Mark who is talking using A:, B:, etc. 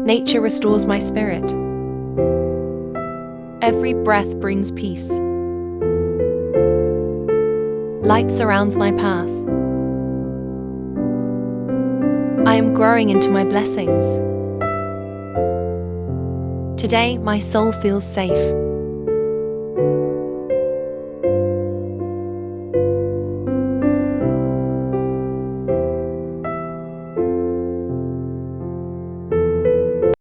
A: Nature restores my spirit. Every breath brings peace. Light surrounds my path. I am growing into my blessings. Today, my soul feels safe.